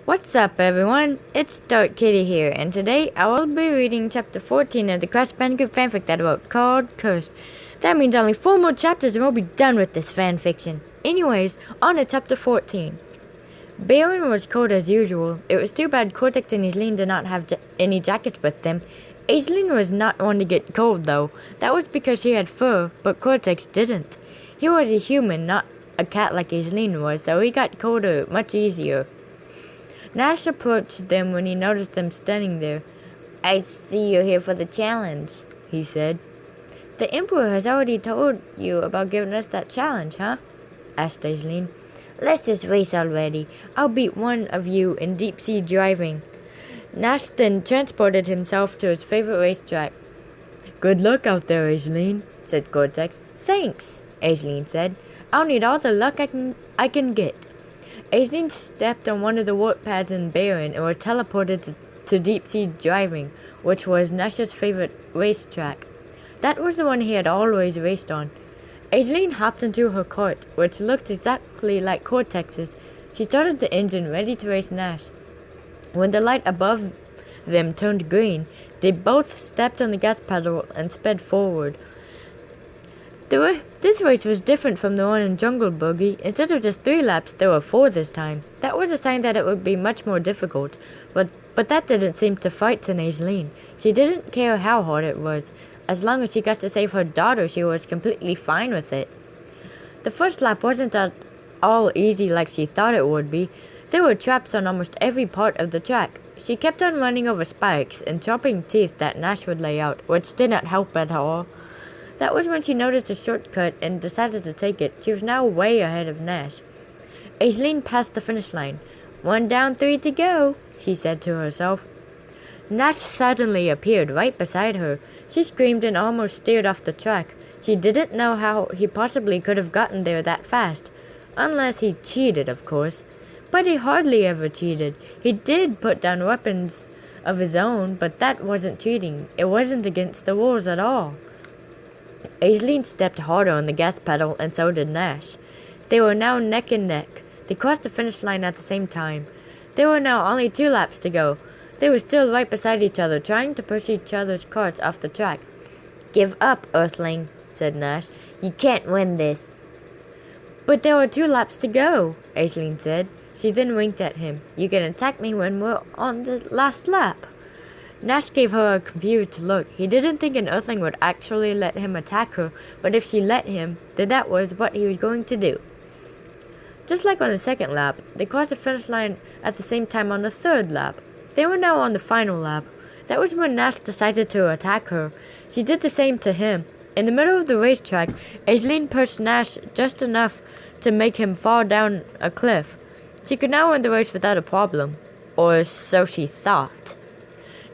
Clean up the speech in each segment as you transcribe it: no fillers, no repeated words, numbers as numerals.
What's up, everyone? It's Dark Kitty here, and today I will be reading chapter 14 of the Crash Bandicoot fanfic that I wrote called Cursed. That means only 4 more chapters and we'll be done with this fanfiction. Anyways, on to chapter 14. Baron was cold as usual. It was too bad Cortex and Aislinn did not have any jackets with them. Aislinn was not one to get cold, though. That was because she had fur, but Cortex didn't. He was a human, not a cat like Aislinn was, so he got colder much easier. Nash approached them when he noticed them standing there. "I see you're here for the challenge," he said. "The Emperor has already told you about giving us that challenge, huh?" asked Aislinn. "Let's just race already. I'll beat one of you in deep-sea driving." Nash then transported himself to his favorite racetrack. "Good luck out there, Aislinn," said Cortex. "Thanks," Aislinn said. "I'll need all the luck I can get." Aislinn stepped on one of the warp pads in Baron and were teleported to deep-sea driving, which was Nash's favorite racetrack. That was the one he had always raced on. Aislinn hopped into her cart, which looked exactly like Cortex's. She started the engine, ready to race Nash. When the light above them turned green, they both stepped on the gas pedal and sped forward. This race was different from the one in Jungle Boogie. Instead of just 3 laps, there were 4 this time. That was a sign that it would be much more difficult, but that didn't seem to frighten Aislinn. She didn't care how hard it was. As long as she got to save her daughter, she was completely fine with it. The first lap wasn't at all easy like she thought it would be. There were traps on almost every part of the track. She kept on running over spikes and chopping teeth that Nash would lay out, which did not help at all. That was when she noticed a shortcut and decided to take it. She was now way ahead of Nash. Aislinn passed the finish line. "1 down, 3 to go," she said to herself. Nash suddenly appeared right beside her. She screamed and almost steered off the track. She didn't know how he possibly could have gotten there that fast. Unless he cheated, of course. But he hardly ever cheated. He did put down weapons of his own, but that wasn't cheating. It wasn't against the rules at all. Aislinn stepped harder on the gas pedal, and so did Nash. They were now neck and neck. They crossed the finish line at the same time. There were now only 2 laps to go. They were still right beside each other, trying to push each other's carts off the track. "Give up, Earthling," said Nash. "You can't win this." "But there were 2 laps to go," Aislinn said. She then winked at him. "You can attack me when we're on the last lap." Nash gave her a confused look. He didn't think an Earthling would actually let him attack her, but if she let him, then that was what he was going to do. Just like on the 2nd lap, they crossed the finish line at the same time on the 3rd lap. They were now on the final lap. That was when Nash decided to attack her. She did the same to him. In the middle of the racetrack, Aislinn pushed Nash just enough to make him fall down a cliff. She could now win the race without a problem. Or so she thought.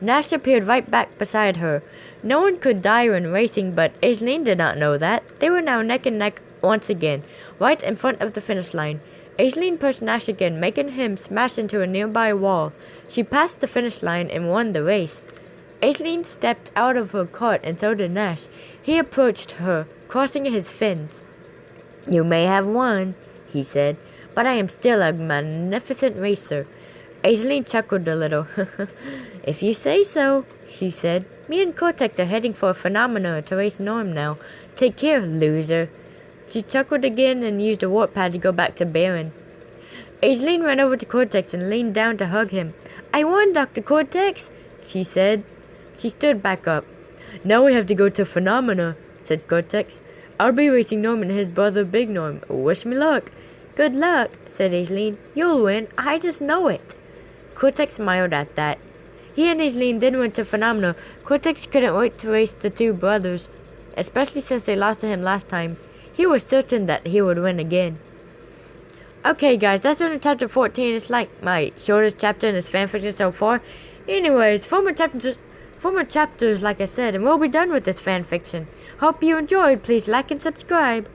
Nash appeared right back beside her. No one could die when racing, but Aislinn did not know that. They were now neck and neck once again, right in front of the finish line. Aislinn pushed Nash again, making him smash into a nearby wall. She passed the finish line and won the race. Aislinn stepped out of her cart, and so did Nash. He approached her, crossing his fins. "You may have won," he said, "but I am still a magnificent racer." Aislinn chuckled a little. "If you say so," she said. "Me and Cortex are heading for a phenomena to race Norm now. Take care, loser." She chuckled again and used a warp pad to go back to Baron. Aislinn ran over to Cortex and leaned down to hug him. "I won, Dr. Cortex," she said. She stood back up. "Now we have to go to phenomena," said Cortex. "I'll be racing Norm and his brother Big Norm. Wish me luck." "Good luck," said Aislinn. "You'll win. I just know it." Cortex smiled at that. He and Aislinn then went to Phenomena. Cortex couldn't wait to race the 2 brothers, especially since they lost to him last time. He was certain that he would win again. Okay guys, that's in chapter 14. It's like my shortest chapter in this fanfiction so far. Anyways, 4 more chapters like I said, and we'll be done with this fanfiction. Hope you enjoyed. Please like and subscribe.